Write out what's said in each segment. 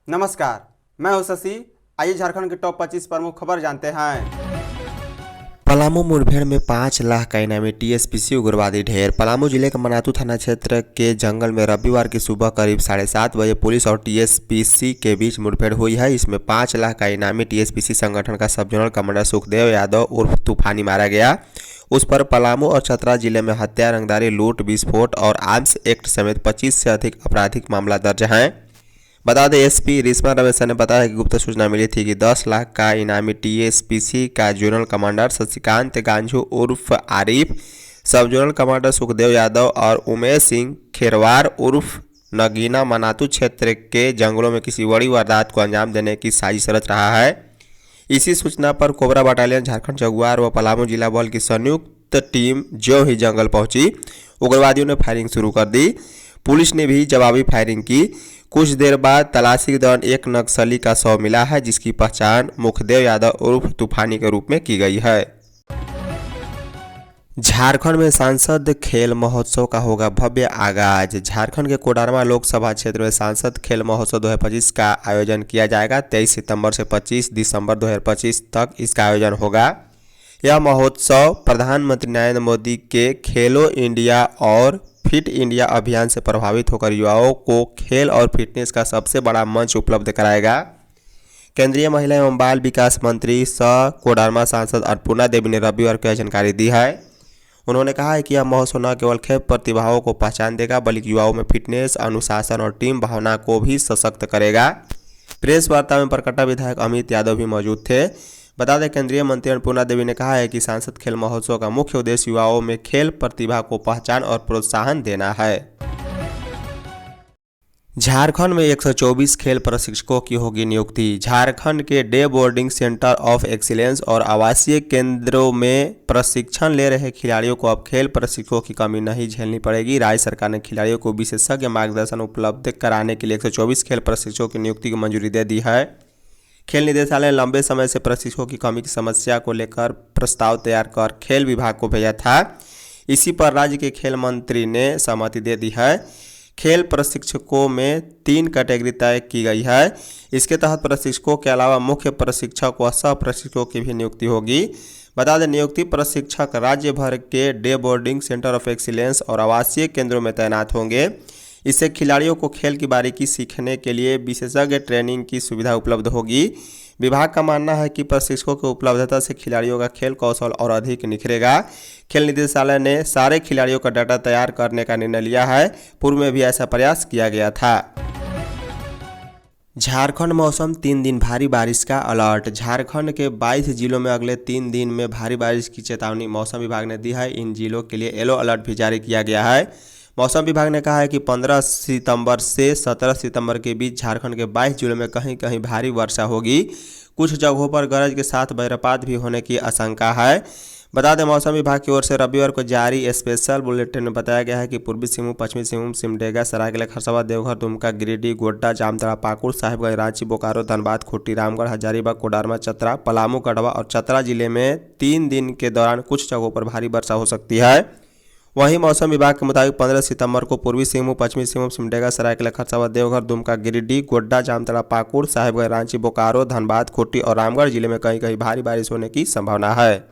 नमस्कार, मैं हूं शशि। आइए झारखंड की टॉप 25 प्रमुख खबर जानते हैं। पलामू मुठभेड़ में 5 लाख का इनामी टीएसपीसी उग्रवादी ढेर। पलामू जिले के मनातू थाना क्षेत्र के जंगल में रविवार की सुबह करीब 7:30 बजे पुलिस और टीएसपीसी के बीच मुठभेड़ हुई है। इसमें 5 लाख का इनामी टीएसपीसी संगठन का सब जोनल कमांडर सुखदेव यादव उर्फ तूफानी मारा गया। उस पर पलामू और चतरा जिले में हत्या, रंगदारी, लूट, विस्फोट और आर्म्स एक्ट समेत 25 से अधिक आपराधिक मामला दर्ज हैं। बता दें, एसपी रिश्मा रमेशन ने बताया कि गुप्त सूचना मिली थी कि 10 लाख का इनामी टीएसपीसी का जोनल कमांडर शशिकांत गांझू उर्फ आरिफ, सब जोनल कमांडर सुखदेव यादव और उमेश सिंह खेरवार उर्फ नगीना मनातू क्षेत्र के जंगलों में किसी बड़ी वारदात को अंजाम देने की साजिश रच रहा है। इसी सूचना पर कोबरा बटालियन, झारखंड जगुआर व पलामू जिला बल की संयुक्त टीम ज्यों ही जंगल पहुंची, उग्रवादियों ने फायरिंग शुरू कर दी। पुलिस ने भी जवाबी फायरिंग की। कुछ देर बाद तलाशी के दौरान एक नक्सली का शव मिला है, जिसकी पहचान मुखदेव यादव उर्फ तूफानी के रूप में की गई है। झारखंड में सांसद खेल महोत्सव का होगा भव्य आगाज। झारखंड के कोडरमा लोकसभा क्षेत्र में सांसद खेल महोत्सव 2025 का आयोजन किया जाएगा। 23 सितंबर से 25 दिसंबर 2025 तक इसका आयोजन होगा। यह महोत्सव प्रधानमंत्री नरेंद्र मोदी के खेलो इंडिया और फिट इंडिया अभियान से प्रभावित होकर युवाओं को खेल और फिटनेस का सबसे बड़ा मंच उपलब्ध कराएगा। केंद्रीय महिला एवं बाल विकास मंत्री सह कोडरमा सांसद अन्नपूर्णा देवी ने रविवार को यह जानकारी दी है। उन्होंने कहा है कि यह महोत्सव न केवल खेल प्रतिभाओं को पहचान देगा, बल्कि युवाओं में फिटनेस, अनुशासन और टीम भावना को भी सशक्त करेगा। प्रेस वार्ता में परकट्टा विधायक अमित यादव भी मौजूद थे। बता दें, केंद्रीय मंत्री अन्नपूर्णा देवी ने कहा है कि सांसद खेल महोत्सव का मुख्य उद्देश्य युवाओं में खेल प्रतिभा को पहचान और प्रोत्साहन देना है। झारखंड में 124 खेल प्रशिक्षकों की होगी नियुक्ति। झारखंड के day boarding centre of excellence और आवासीय केंद्रों में प्रशिक्षण ले रहे खिलाड़ियों को अब खेल प्रशिक्षकों की कमी नहीं झेलनी पड़ेगी। राज्य सरकार ने खिलाड़ियों को विशेषज्ञ मार्गदर्शन उपलब्ध कराने के लिए 124 खेल प्रशिक्षकों की नियुक्ति की मंजूरी दे दी है। खेल निदेशालय ने लंबे समय से प्रशिक्षकों की कमी की समस्या को लेकर प्रस्ताव तैयार कर खेल विभाग को भेजा था। इसी पर राज्य के खेल मंत्री ने सहमति दे दी है। खेल प्रशिक्षकों में 3 कैटेगरी तय की गई है। इसके तहत प्रशिक्षकों के अलावा मुख्य प्रशिक्षक व सह प्रशिक्षकों की भी नियुक्ति होगी। बता दें, नियुक्ति प्रशिक्षक राज्य भर के day boarding centre of excellence और आवासीय केंद्रों में तैनात होंगे। इससे खिलाड़ियों को खेल की बारीकी सीखने के लिए विशेषज्ञ ट्रेनिंग की सुविधा उपलब्ध होगी। विभाग का मानना है कि प्रशिक्षकों की उपलब्धता से खिलाड़ियों का खेल कौशल और अधिक निखरेगा। खेल निदेशालय ने सारे खिलाड़ियों का डाटा तैयार करने का निर्णय लिया है। पूर्व में भी ऐसा प्रयास किया गया था। झारखंड मौसम 3 दिन भारी बारिश का अलर्ट। झारखंड के 22 जिलों में अगले 3 दिन में भारी बारिश की चेतावनी मौसम विभाग ने दी है। इन जिलों के लिए येलो अलर्ट भी जारी किया गया है। मौसम विभाग ने कहा है कि 15 सितंबर से 17 सितंबर के बीच झारखंड के 22 जिलों में कहीं कहीं भारी वर्षा होगी। कुछ जगहों पर गरज के साथ वज्रपात भी होने की आशंका है। बता दें, मौसम विभाग की ओर से रविवार को जारी स्पेशल बुलेटिन में बताया गया है कि पूर्वी सिंहभूम, पश्चिमी सिंहभूम, सिमडेगा, सरायकेला, खरसावां, देवघर, दुमका, गिरिडीह, गोड्डा, जामताड़ा, पाकुड़, साहिबगंज, रांची, बोकारो, धनबाद, खूंटी, रामगढ़, हजारीबाग, कोडरमा, चतरा, पलामू, गढ़वा और चतरा जिले में 3 दिन के दौरान कुछ जगहों पर भारी वर्षा हो सकती है। वहीं मौसम विभाग के मुताबिक 15 सितंबर को पूर्वी सिंहभूम, पश्चिमी सिंहभूम, सिमडेगा, सरायकेला, खरसावां, देवघर, दुमका, गिरिडीह, गोड्डा, जामताड़ा, पाकुड़, साहिबगंज, रांची, बोकारो, धनबाद, खूंटी और रामगढ़ जिले में कहीं कहीं भारी बारिश होने की संभावना है।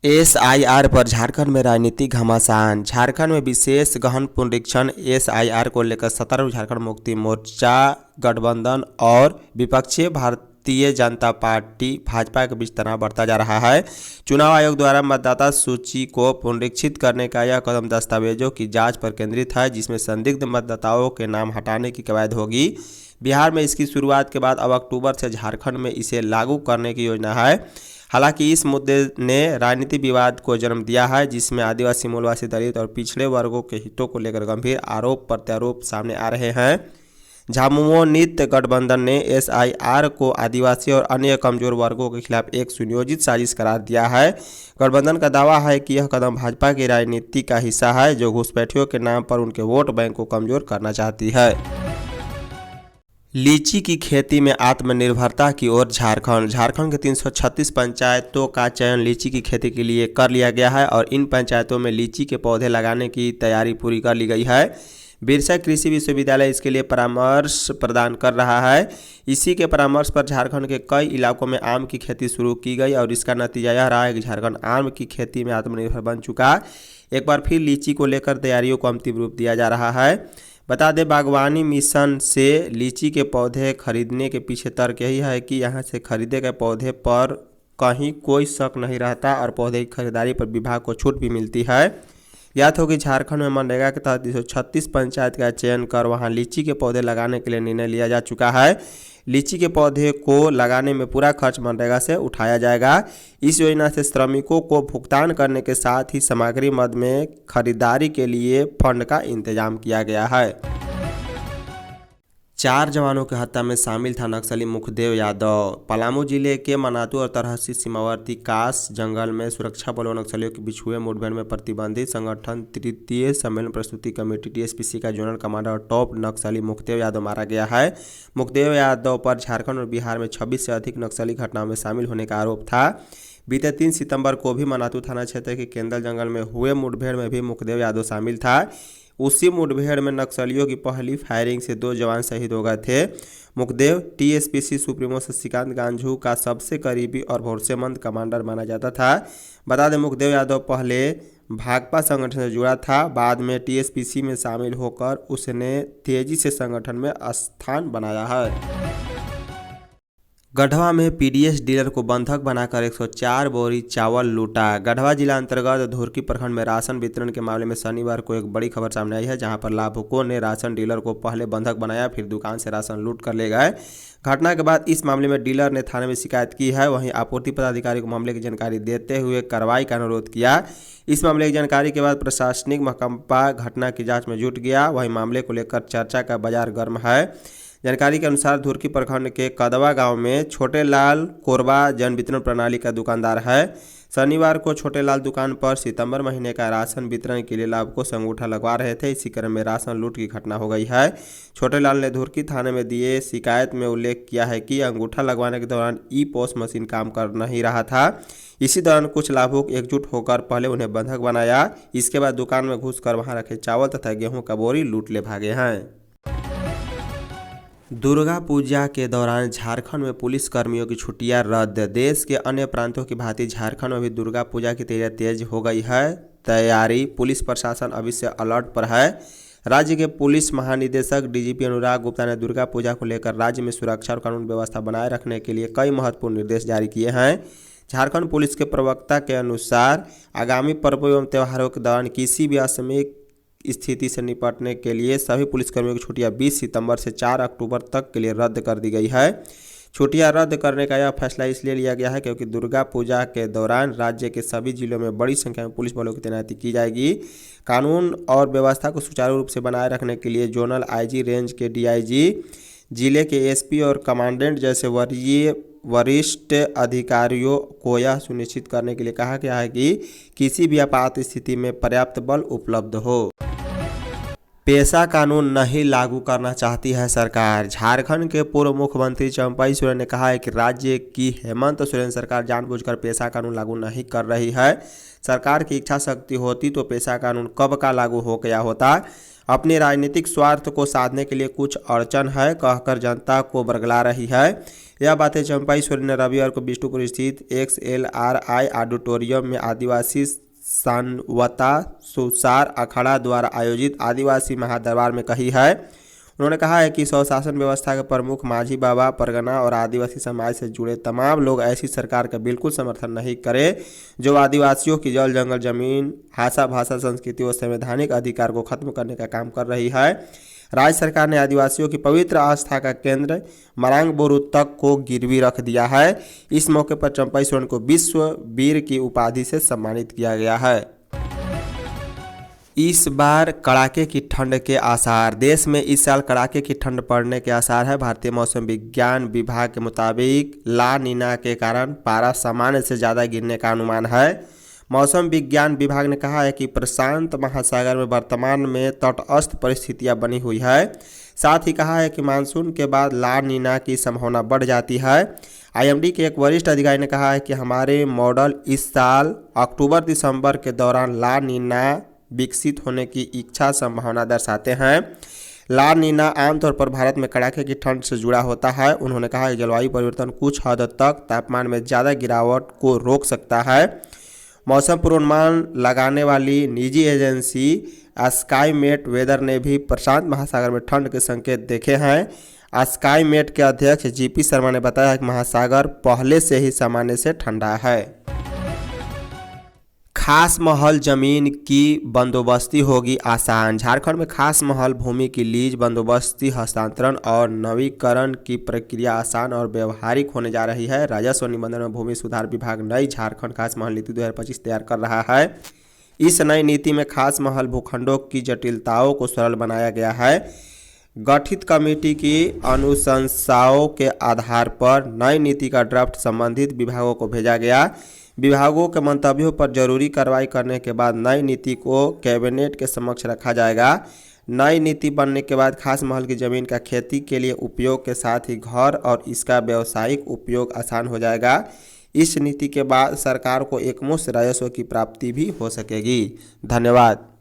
एसआईआर पर झारखंड में राजनीतिक घमासान। झारखंड में विशेष गहन पुनरीक्षण एसआईआर को लेकर सत्तारूढ़ झारखंड मुक्ति मोर्चा गठबंधन और विपक्षी भारतीय जनता पार्टी भाजपा के बीच तनाव बढ़ता जा रहा है। चुनाव आयोग द्वारा मतदाता सूची को पुनरीक्षित करने का यह कदम दस्तावेजों की जांच पर केंद्रित है, जिसमें संदिग्ध मतदाताओं के नाम हटाने की कवायद होगी। बिहार में इसकी शुरुआत के बाद अब अक्टूबर से झारखंड में इसे लागू करने की योजना है। हालांकि इस मुद्दे ने राजनीति विवाद को जन्म दिया है, जिसमें आदिवासी, मूलवासी, दलित और पिछड़े वर्गों के हितों को लेकर गंभीर आरोप प्रत्यारोप सामने आ रहे हैं। झामुमो नीत गठबंधन ने एसआईआर को आदिवासी और अन्य कमजोर वर्गों के खिलाफ एक सुनियोजित साजिश करार दिया है। गठबंधन का दावा है कि यह कदम भाजपा की राजनीति का हिस्सा है, जो घुसपैठियों के नाम पर उनके वोट बैंक को कमजोर करना चाहती है। लीची की खेती में आत्मनिर्भरता की ओर झारखंड के 336 पंचायतों का चयन लीची की खेती के लिए कर लिया गया है और इन पंचायतों में लीची के पौधे लगाने की तैयारी पूरी कर ली गई है। बिरसा कृषि विश्वविद्यालय इसके लिए परामर्श प्रदान कर रहा है। इसी के परामर्श पर झारखंड के कई इलाकों में आम की खेती शुरू की गई और इसका नतीजा यह रहा है कि झारखंड आम की खेती में आत्मनिर्भर बन चुका। एक बार फिर लीची को लेकर तैयारियों को अंतिम रूप दिया जा रहा है। बता दें, बागवानी मिशन से लीची के पौधे खरीदने के पीछे तर्क यही है कि यहाँ से खरीदे गए पौधे पर कहीं कोई शक नहीं रहता और पौधे की खरीदारी पर विभाग को छूट भी मिलती है। याद हो कि झारखंड में मनरेगा के तहत 336 पंचायत का चयन कर वहां लीची के पौधे लगाने के लिए निर्णय लिया जा चुका है। लीची के पौधे को लगाने में पूरा खर्च मनरेगा से उठाया जाएगा। इस योजना से श्रमिकों को भुगतान करने के साथ ही सामग्री मद में खरीदारी के लिए फंड का इंतजाम किया गया है। 4 जवानों की हत्या में शामिल था नक्सली मुखदेव यादव। पलामू जिले के मनातू और तरहसी सीमावर्ती कास जंगल में सुरक्षा बलों और नक्सलियों के बीच हुए मुठभेड़ में प्रतिबंधित संगठन तृतीय सम्मेलन प्रस्तुति कमेटी टीएसपीसी का जोनल कमांडर और टॉप नक्सली मुखदेव यादव मारा गया है। मुखदेव यादव पर झारखंड और बिहार में 26 से अधिक नक्सली घटनाओं में शामिल होने का आरोप था। बीते 3 सितंबर को भी मनातू थाना क्षेत्र के केंदल जंगल में हुए मुठभेड़ में भी मुखदेव यादव शामिल था। उसी मुठभेड़ में नक्सलियों की पहली फायरिंग से 2 जवान शहीद हो गए थे। मुखदेव टीएसपीसी सुप्रीमो शशिकांत गांजू का सबसे करीबी और भरोसेमंद कमांडर माना जाता था। बता दें, मुखदेव यादव पहले भाकपा संगठन से जुड़ा था। बाद में टीएसपीसी में शामिल होकर उसने तेजी से संगठन में स्थान बनाया है। गढ़वा में पीडीएस डीलर को बंधक बनाकर 104 बोरी चावल लूटा। गढ़वा जिला अंतर्गत धुरकी प्रखंड में राशन वितरण के मामले में शनिवार को एक बड़ी खबर सामने आई है, जहां पर लाभुकों ने राशन डीलर को पहले बंधक बनाया, फिर दुकान से राशन लूट कर ले गए। घटना के बाद इस मामले में डीलर ने थाने में शिकायत की है। वहीं आपूर्ति पदाधिकारी को मामले की जानकारी देते हुए कार्रवाई का अनुरोध किया। इस मामले की जानकारी के बाद प्रशासनिक महकमा घटना की जाँच में जुट गया। वहीं मामले को लेकर चर्चा का बाजार गर्म है। जानकारी के अनुसार धुरकी प्रखंड के कदवा गांव में छोटे लाल कोरबा जन वितरण प्रणाली का दुकानदार है। शनिवार को छोटे लाल दुकान पर सितंबर महीने का राशन वितरण के लिए लाभुकों से अंगूठा लगवा रहे थे। इसी क्रम में राशन लूट की घटना हो गई है। छोटे लाल ने धुरकी थाने में दिए शिकायत में उल्लेख किया है कि अंगूठा लगवाने के दौरान ई पोस्ट मशीन काम कर नहीं रहा था। इसी दौरान कुछ लाभुक एकजुट होकर पहले उन्हें बंधक बनाया। इसके बाद दुकान में घुसकर वहां रखे चावल तथा गेहूं का बोरी लूट ले भागे हैं। दुर्गा पूजा के दौरान झारखंड में पुलिस कर्मियों की छुट्टियां रद्द। देश के अन्य प्रांतों की भांति झारखंड में भी दुर्गा पूजा की तैयारी तेज हो गई है। पुलिस प्रशासन अभी से अलर्ट पर है। राज्य के पुलिस महानिदेशक डीजीपी अनुराग गुप्ता ने दुर्गा पूजा को लेकर राज्य में सुरक्षा और कानून व्यवस्था बनाए रखने के लिए कई महत्वपूर्ण निर्देश जारी किए हैं। झारखंड पुलिस के प्रवक्ता के अनुसार आगामी पर्वों एवं त्योहारों के दौरान किसी भी असामयिक स्थिति से निपटने के लिए सभी पुलिसकर्मियों की छुट्टियां 20 सितंबर से 4 अक्टूबर तक के लिए रद्द कर दी गई है। छुट्टियां रद्द करने का यह फैसला इसलिए लिया गया है क्योंकि दुर्गा पूजा के दौरान राज्य के सभी जिलों में बड़ी संख्या में पुलिस बलों की तैनाती की जाएगी। कानून और व्यवस्था को सुचारू रूप से बनाए रखने के लिए जोनल आईजी, रेंज के डीआईजी, जिले के एसपी और कमांडेंट जैसे वरिष्ठ अधिकारियों को यह सुनिश्चित करने के लिए कहा गया है कि किसी भी आपात स्थिति में पर्याप्त बल उपलब्ध हो। पेशा कानून नहीं लागू करना चाहती है सरकार। झारखंड के पूर्व मुख्यमंत्री चंपाई सोरेन ने कहा है कि राज्य की हेमंत सोरेन सरकार जानबूझकर पेशा कानून लागू नहीं कर रही है। सरकार की इच्छा शक्ति होती तो पेशा कानून कब का लागू हो गया होता। अपने राजनीतिक स्वार्थ को साधने के लिए कुछ अड़चन है कहकर जनता को बरगला रही है। यह बातें चंपाई सोरेन ने रविवार को बिष्टुपुर स्थित XLRI ऑडिटोरियम में आदिवासी सानवता सुसार अखाड़ा द्वारा आयोजित आदिवासी महादरबार में कही है। उन्होंने कहा है कि स्वशासन व्यवस्था के प्रमुख माझी बाबा, परगना और आदिवासी समाज से जुड़े तमाम लोग ऐसी सरकार का बिल्कुल समर्थन नहीं करें जो आदिवासियों की जल जंगल जमीन, भाषा, संस्कृति और संवैधानिक अधिकार को खत्म करने का काम कर रही है। राज्य सरकार ने आदिवासियों की पवित्र आस्था का केंद्र मरांग बोरू तक को गिरवी रख दिया है। इस मौके पर चंपाई सोरेन को विश्व वीर की उपाधि से सम्मानित किया गया है। इस बार कड़ाके की ठंड के आसार। देश में इस साल कड़ाके की ठंड पड़ने के आसार है। भारतीय मौसम विज्ञान विभाग के मुताबिक ला नीना के कारण पारा सामान्य से ज़्यादा गिरने का अनुमान है। मौसम विज्ञान विभाग ने कहा है कि प्रशांत महासागर में वर्तमान में तटस्थ परिस्थितियां बनी हुई है। साथ ही कहा है कि मानसून के बाद ला नीना की संभावना बढ़ जाती है। आईएमडी के एक वरिष्ठ अधिकारी ने कहा है कि हमारे मॉडल इस साल अक्टूबर-दिसंबर के दौरान ला नीना विकसित होने की इच्छा संभावना दर्शाते हैं। ला नीना आमतौर पर भारत में कड़ाके की ठंड से जुड़ा होता है। उन्होंने कहा कि जलवायु परिवर्तन कुछ हद तक तापमान में ज़्यादा गिरावट को रोक सकता है। मौसम पूर्वानुमान लगाने वाली निजी एजेंसी स्काईमेट वेदर ने भी प्रशांत महासागर में ठंड के संकेत देखे हैं। स्काईमेट के अध्यक्ष जीपी शर्मा ने बताया कि महासागर पहले से ही सामान्य से ठंडा है। खास महल जमीन की बंदोबस्ती होगी आसान। झारखंड में खास महल भूमि की लीज, बंदोबस्ती, हस्तांतरण और नवीकरण की प्रक्रिया आसान और व्यवहारिक होने जा रही है। राजस्व निबंधन में भूमि सुधार विभाग नई झारखंड खास महल नीति 2025 तैयार कर रहा है। इस नई नीति में खास महल भूखंडों की जटिलताओं को सरल बनाया गया है। गठित कमेटी की अनुशंसाओं के आधार पर नई नीति का ड्राफ्ट संबंधित विभागों को भेजा गया। विभागों के मंतव्यों पर जरूरी कार्रवाई करने के बाद नई नीति को कैबिनेट के समक्ष रखा जाएगा। नई नीति बनने के बाद खास महल की जमीन का खेती के लिए उपयोग के साथ ही घर और इसका व्यावसायिक उपयोग आसान हो जाएगा। इस नीति के बाद सरकार को एकमुश्त राजस्व की प्राप्ति भी हो सकेगी। धन्यवाद।